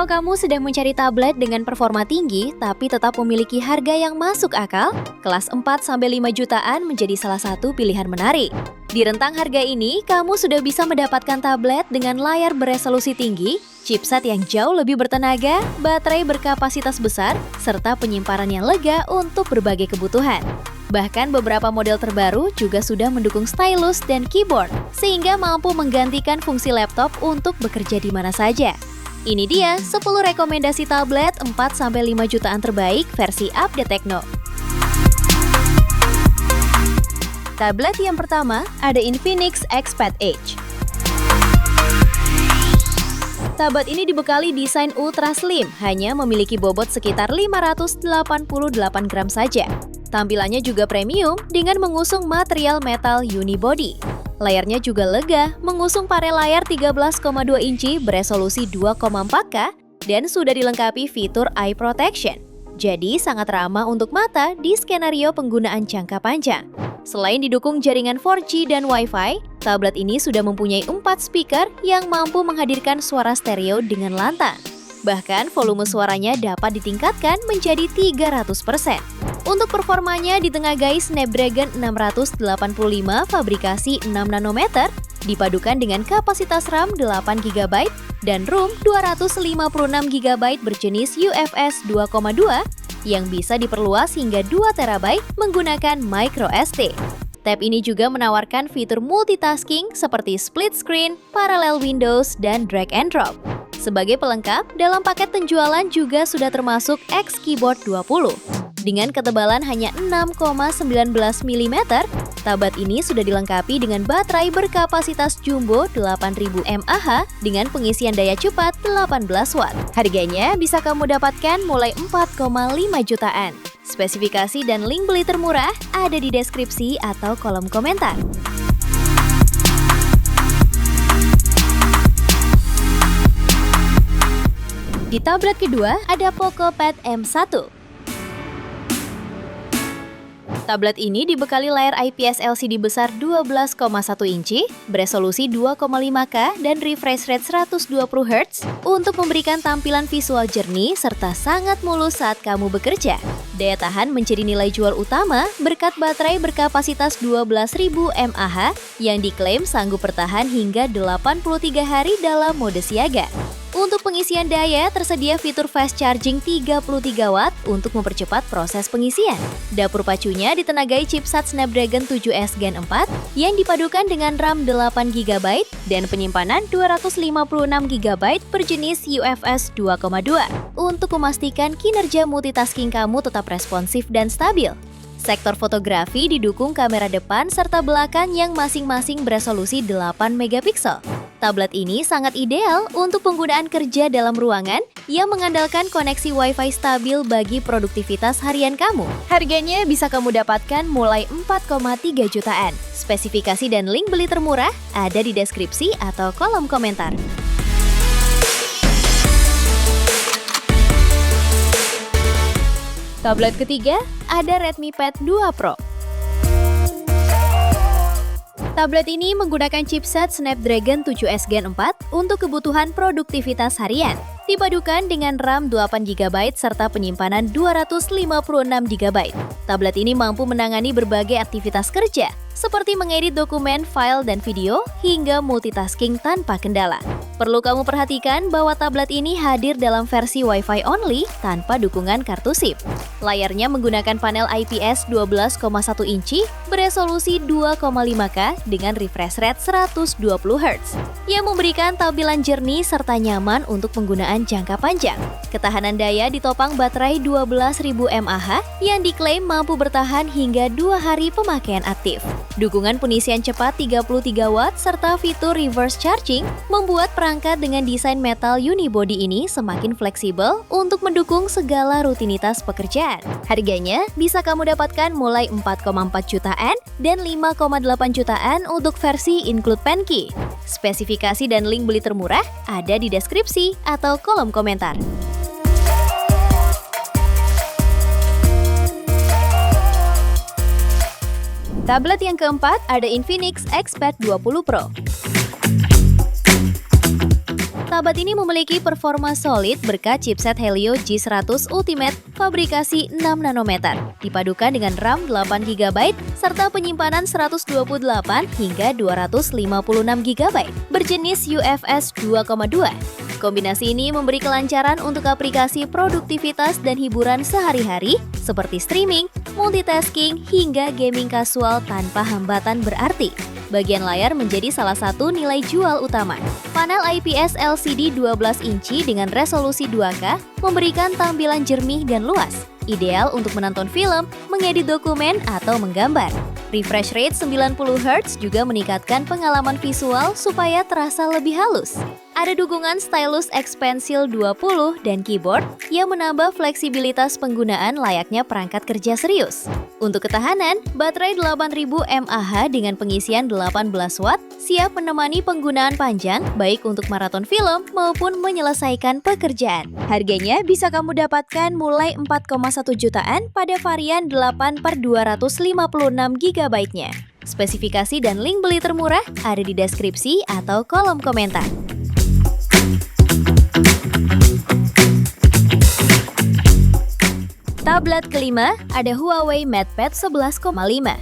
Kalau kamu sedang mencari tablet dengan performa tinggi tapi tetap memiliki harga yang masuk akal, kelas 4-5 jutaan menjadi salah satu pilihan menarik. Di rentang harga ini, kamu sudah bisa mendapatkan tablet dengan layar beresolusi tinggi, chipset yang jauh lebih bertenaga, baterai berkapasitas besar, serta penyimpanan yang lega untuk berbagai kebutuhan. Bahkan beberapa model terbaru juga sudah mendukung stylus dan keyboard, sehingga mampu menggantikan fungsi laptop untuk bekerja di mana saja. Ini dia 10 rekomendasi tablet 4-5 jutaan terbaik versi update Tecno. Tablet yang pertama ada Infinix Xpad Edge. Tablet ini dibekali desain ultra slim, hanya memiliki bobot sekitar 588 gram saja. Tampilannya juga premium dengan mengusung material metal unibody. Layarnya juga lega, mengusung panel layar 13,2 inci beresolusi 2,4K dan sudah dilengkapi fitur eye protection. Jadi sangat ramah untuk mata di skenario penggunaan jangka panjang. Selain didukung jaringan 4G dan Wi-Fi, tablet ini sudah mempunyai 4 speaker yang mampu menghadirkan suara stereo dengan lantang. Bahkan volume suaranya dapat ditingkatkan menjadi 300%. Untuk performanya ditengagai Snapdragon 685 fabrikasi 6 nanometer, dipadukan dengan kapasitas RAM 8GB dan ROM 256GB berjenis UFS 2.2 yang bisa diperluas hingga 2TB menggunakan microSD. Tab ini juga menawarkan fitur multitasking seperti split screen, parallel windows, dan drag and drop. Sebagai pelengkap, dalam paket penjualan juga sudah termasuk X Keyboard 20. Dengan ketebalan hanya 6,19 mm, tablet ini sudah dilengkapi dengan baterai berkapasitas jumbo 8000 mAh dengan pengisian daya cepat 18 Watt. Harganya bisa kamu dapatkan mulai 4,5 jutaan. Spesifikasi dan link beli termurah ada di deskripsi atau kolom komentar. Di tablet kedua ada Poco Pad M1. Tablet ini dibekali layar IPS LCD besar 12,1 inci, beresolusi 2,5K dan refresh rate 120Hz untuk memberikan tampilan visual jernih serta sangat mulus saat kamu bekerja. Daya tahan menjadi nilai jual utama berkat baterai berkapasitas 12.000 mAh yang diklaim sanggup bertahan hingga 83 hari dalam mode siaga. Untuk pengisian daya, tersedia fitur fast charging 33 Watt untuk mempercepat proses pengisian. Dapur pacunya ditenagai chipset Snapdragon 7S Gen 4 yang dipadukan dengan RAM 8GB dan penyimpanan 256GB berjenis UFS 2.2 untuk memastikan kinerja multitasking kamu tetap responsif dan stabil. Sektor fotografi didukung kamera depan serta belakang yang masing-masing beresolusi 8MP. Tablet ini sangat ideal untuk penggunaan kerja dalam ruangan yang mengandalkan koneksi Wi-Fi stabil bagi produktivitas harian kamu. Harganya bisa kamu dapatkan mulai 4,3 jutaan. Spesifikasi dan link beli termurah ada di deskripsi atau kolom komentar. Tablet ketiga ada Redmi Pad 2 Pro. Tablet ini menggunakan chipset Snapdragon 7S Gen 4 untuk kebutuhan produktivitas harian. Dipadukan dengan RAM 8GB serta penyimpanan 256GB. Tablet ini mampu menangani berbagai aktivitas kerja, seperti mengedit dokumen, file, dan video, hingga multitasking tanpa kendala. Perlu kamu perhatikan bahwa tablet ini hadir dalam versi Wi-Fi only tanpa dukungan kartu SIM. Layarnya menggunakan panel IPS 12,1 inci beresolusi 2,5K dengan refresh rate 120Hz yang memberikan tampilan jernih serta nyaman untuk penggunaan jangka panjang. Ketahanan daya ditopang baterai 12.000 mAh yang diklaim mampu bertahan hingga 2 hari pemakaian aktif. Dukungan pengisian cepat 33 Watt serta fitur reverse charging membuat perangkat dengan desain metal unibody ini semakin fleksibel untuk mendukung segala rutinitas pekerjaan. Harganya bisa kamu dapatkan mulai 4,4 jutaan dan 5,8 jutaan untuk versi include pen key. Spesifikasi dan link beli termurah ada di deskripsi atau kolom komentar. Tablet yang keempat ada Infinix Xpad 20 Pro. Tablet ini memiliki performa solid berkat chipset Helio G100 Ultimate fabrikasi 6 nanometer, dipadukan dengan RAM 8 GB serta penyimpanan 128 hingga 256 GB berjenis UFS 2,2. Kombinasi ini memberi kelancaran untuk aplikasi produktivitas dan hiburan sehari-hari seperti streaming, multitasking, hingga gaming kasual tanpa hambatan berarti. Bagian layar menjadi salah satu nilai jual utama. Panel IPS LCD 12 inci dengan resolusi 2K memberikan tampilan jernih dan luas, ideal untuk menonton film, mengedit dokumen, atau menggambar. Refresh rate 90 Hz juga meningkatkan pengalaman visual supaya terasa lebih halus. Ada dukungan stylus X Pencil 20 dan keyboard yang menambah fleksibilitas penggunaan layaknya perangkat kerja serius. Untuk ketahanan, baterai 8000 mAh dengan pengisian 18 Watt siap menemani penggunaan panjang baik untuk maraton film maupun menyelesaikan pekerjaan. Harganya bisa kamu dapatkan mulai 4,1 jutaan pada varian 8/256 GB-nya. Spesifikasi dan link beli termurah ada di deskripsi atau kolom komentar. Tablet kelima ada Huawei MatePad 11,5.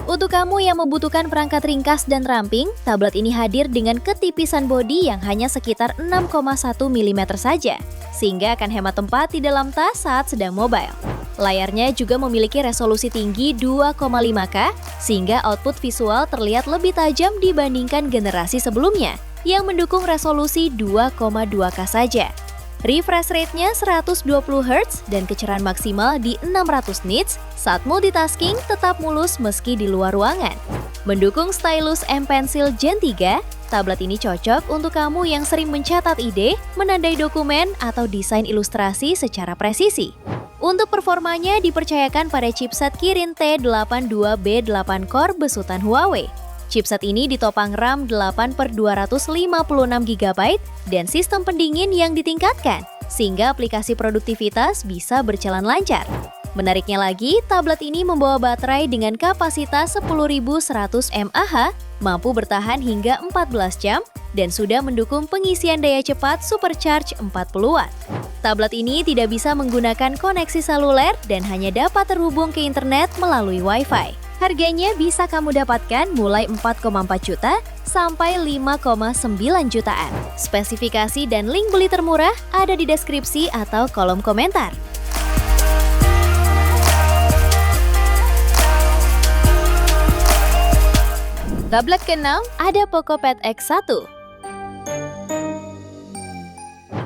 Untuk kamu yang membutuhkan perangkat ringkas dan ramping, tablet ini hadir dengan ketipisan bodi yang hanya sekitar 6,1 mm saja, sehingga akan hemat tempat di dalam tas saat sedang mobile. Layarnya juga memiliki resolusi tinggi 2,5K, sehingga output visual terlihat lebih tajam dibandingkan generasi sebelumnya, yang mendukung resolusi 2,2K saja. Refresh rate-nya 120 Hz dan kecerahan maksimal di 600 nits saat multitasking tetap mulus meski di luar ruangan. Mendukung stylus M Pencil Gen 3, tablet ini cocok untuk kamu yang sering mencatat ide, menandai dokumen, atau desain ilustrasi secara presisi. Untuk performanya dipercayakan pada chipset Kirin T82B8 Core besutan Huawei. Chipset ini ditopang RAM 8/256 GB dan sistem pendingin yang ditingkatkan, sehingga aplikasi produktivitas bisa berjalan lancar. Menariknya lagi, tablet ini membawa baterai dengan kapasitas 10.100 mAh, mampu bertahan hingga 14 jam, dan sudah mendukung pengisian daya cepat Supercharge 40 Watt. Tablet ini tidak bisa menggunakan koneksi seluler dan hanya dapat terhubung ke internet melalui Wi-Fi. Harganya bisa kamu dapatkan mulai 4,4 juta sampai 5,9 jutaan. Spesifikasi dan link beli termurah ada di deskripsi atau kolom komentar. Tablet ke-6 ada PocoPad X1.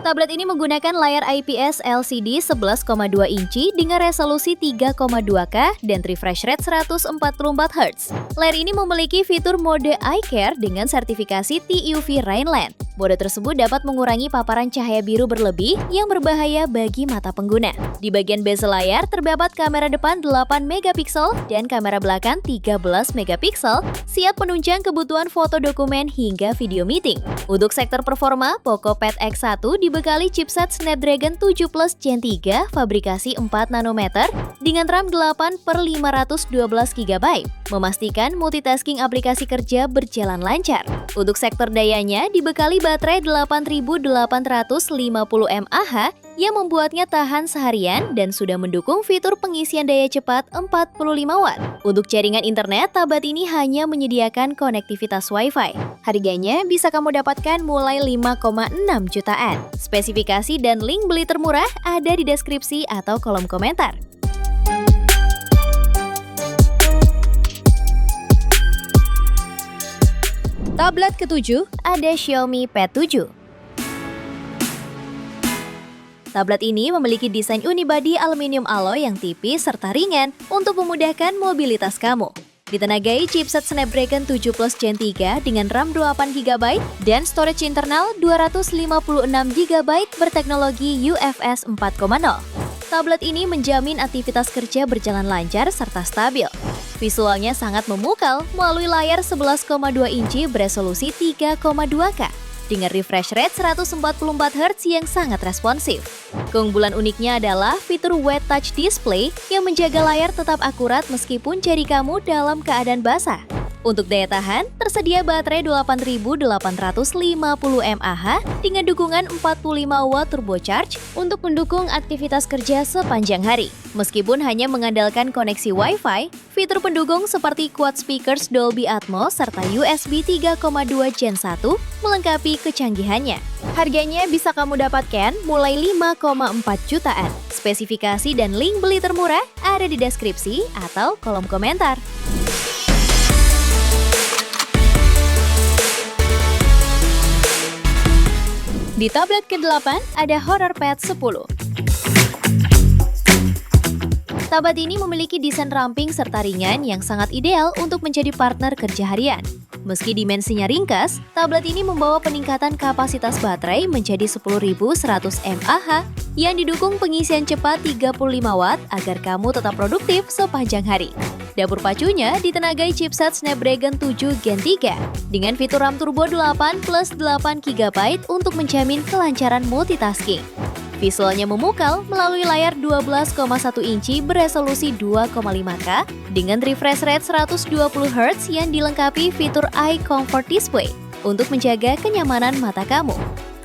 Tablet ini menggunakan layar IPS LCD 11,2 inci dengan resolusi 3,2K dan refresh rate 144 Hz. Layar ini memiliki fitur mode Eye Care dengan sertifikasi TUV Rheinland. Mode tersebut dapat mengurangi paparan cahaya biru berlebih yang berbahaya bagi mata pengguna. Di bagian bezel layar terdapat kamera depan 8 megapiksel dan kamera belakang 13 megapiksel, siap menunjang kebutuhan foto dokumen hingga video meeting. Untuk sektor performa, PocoPad X1 dibekali chipset Snapdragon 7 Plus Gen 3 fabrikasi 4 nanometer dengan RAM 8/512 GB, memastikan multitasking aplikasi kerja berjalan lancar. Untuk sektor dayanya dibekali baterai 8.850 mAh yang membuatnya tahan seharian dan sudah mendukung fitur pengisian daya cepat 45 Watt. Untuk jaringan internet, tablet ini hanya menyediakan konektivitas Wi-Fi. Harganya bisa kamu dapatkan mulai 5,6 jutaan. Spesifikasi dan link beli termurah ada di deskripsi atau kolom komentar. Tablet ke-7 ada Xiaomi Pad 7. Tablet ini memiliki desain unibody aluminium alloy yang tipis serta ringan untuk memudahkan mobilitas kamu. Ditenagai chipset Snapdragon 7 Plus Gen 3 dengan RAM 8 GB dan storage internal 256 GB berteknologi UFS 4.0. Tablet ini menjamin aktivitas kerja berjalan lancar serta stabil. Visualnya sangat memukau melalui layar 11,2 inci beresolusi 3,2K dengan refresh rate 144 Hz yang sangat responsif. Keunggulan uniknya adalah fitur Wet Touch Display yang menjaga layar tetap akurat meskipun jari kamu dalam keadaan basah. Untuk daya tahan, tersedia baterai 8850 mAh dengan dukungan 45 watt turbocharge untuk mendukung aktivitas kerja sepanjang hari. Meskipun hanya mengandalkan koneksi Wi-Fi, fitur pendukung seperti quad speakers Dolby Atmos serta USB 3,2 Gen 1 melengkapi kecanggihannya. Harganya bisa kamu dapatkan mulai 5,4 jutaan. Spesifikasi dan link beli termurah ada di deskripsi atau kolom komentar. Di tablet ke-8 ada HorrorPad 10. Tablet ini memiliki desain ramping serta ringan yang sangat ideal untuk menjadi partner kerja harian. Meski dimensinya ringkas, tablet ini membawa peningkatan kapasitas baterai menjadi 10.100 mAh yang didukung pengisian cepat 35 watt agar kamu tetap produktif sepanjang hari. Dapur pacunya ditenagai chipset Snapdragon 7 Gen 3 dengan fitur RAM Turbo 8 plus 8 GB untuk menjamin kelancaran multitasking. Visualnya memukau melalui layar 12,1 inci beresolusi 2,5K dengan refresh rate 120 Hz yang dilengkapi fitur Eye Comfort Display untuk menjaga kenyamanan mata kamu.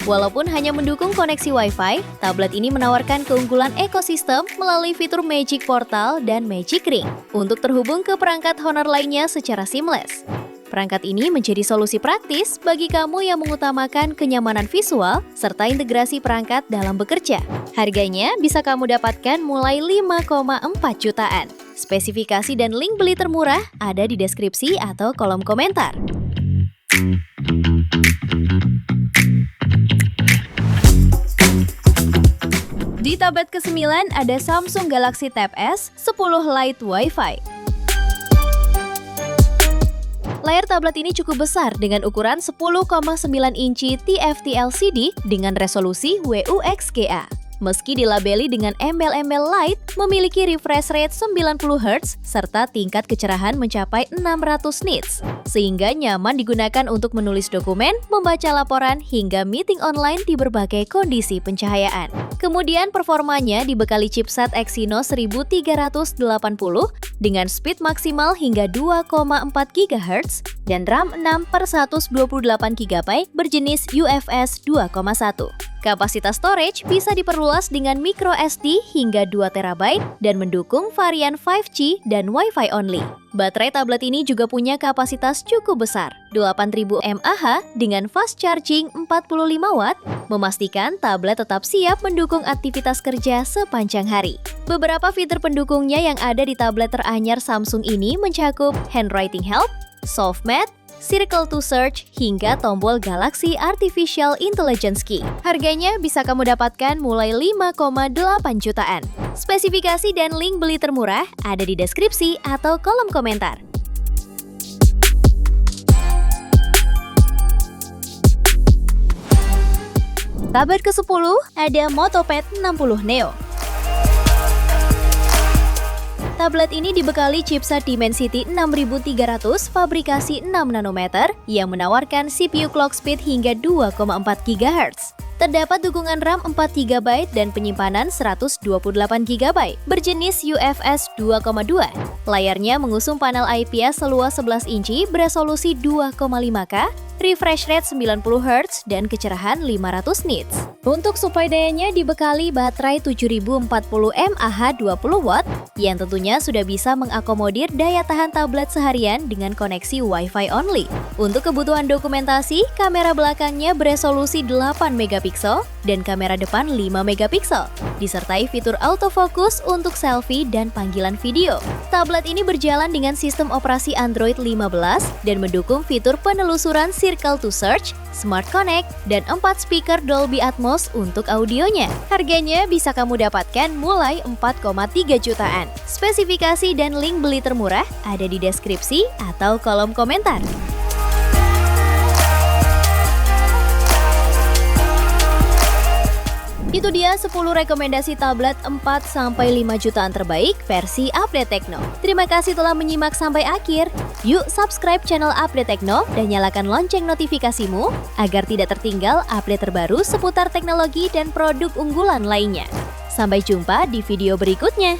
Walaupun hanya mendukung koneksi Wi-Fi, tablet ini menawarkan keunggulan ekosistem melalui fitur Magic Portal dan Magic Ring untuk terhubung ke perangkat Honor lainnya secara seamless. Perangkat ini menjadi solusi praktis bagi kamu yang mengutamakan kenyamanan visual serta integrasi perangkat dalam bekerja. Harganya bisa kamu dapatkan mulai 5,4 jutaan. Spesifikasi dan link beli termurah ada di deskripsi atau kolom komentar. Di tablet ke-9 ada Samsung Galaxy Tab S 10 Lite Wi-Fi. Layar tablet ini cukup besar dengan ukuran 10,9 inci TFT LCD dengan resolusi WUXGA. Meski dilabeli dengan embel-embel light, memiliki refresh rate 90 Hz serta tingkat kecerahan mencapai 600 nits, sehingga nyaman digunakan untuk menulis dokumen, membaca laporan, hingga meeting online di berbagai kondisi pencahayaan. Kemudian performanya dibekali chipset Exynos 1380 dengan speed maksimal hingga 2,4 GHz dan RAM 6/128 GB berjenis UFS 2.1. Kapasitas storage bisa diperluas dengan micro SD hingga 2 TB dan mendukung varian 5G dan Wi-Fi only. Baterai tablet ini juga punya kapasitas cukup besar, 8.000 mAh dengan fast charging 45 watt, memastikan tablet tetap siap mendukung aktivitas kerja sepanjang hari. Beberapa fitur pendukungnya yang ada di tablet teranyar Samsung ini mencakup handwriting help, soft mat, Circle to Search, hingga tombol Galaxy Artificial Intelligence Key. Harganya bisa kamu dapatkan mulai 5,8 jutaan. Spesifikasi dan link beli termurah ada di deskripsi atau kolom komentar. Tablet ke-10 ada MotoPad 60 Neo. Tablet ini dibekali chipset Dimensity 6300 fabrikasi 6 nanometer yang menawarkan CPU clock speed hingga 2,4 GHz. Terdapat dukungan RAM 4 GB dan penyimpanan 128 GB berjenis UFS 2.2. Layarnya mengusung panel IPS seluas 11 inci beresolusi 2,5K, refresh rate 90 Hz dan kecerahan 500 nits. Untuk suplai dayanya dibekali baterai 7040 mAh 20 watt yang tentunya sudah bisa mengakomodir daya tahan tablet seharian dengan koneksi Wi-Fi only. Untuk kebutuhan dokumentasi, kamera belakangnya beresolusi 8 MP dan kamera depan 5 MP, disertai fitur autofocus untuk selfie dan panggilan video. Tablet ini berjalan dengan sistem operasi Android 15 dan mendukung fitur penelusuran Circle to Search, Smart Connect, dan 4 speaker Dolby Atmos untuk audionya. Harganya bisa kamu dapatkan mulai 4,3 jutaan. Spesifikasi dan link beli termurah ada di deskripsi atau kolom komentar. Itu dia 10 rekomendasi tablet 4-5 jutaan terbaik versi Update Tekno. Terima kasih telah menyimak sampai akhir. Yuk subscribe channel Update Tekno dan nyalakan lonceng notifikasimu agar tidak tertinggal update terbaru seputar teknologi dan produk unggulan lainnya. Sampai jumpa di video berikutnya.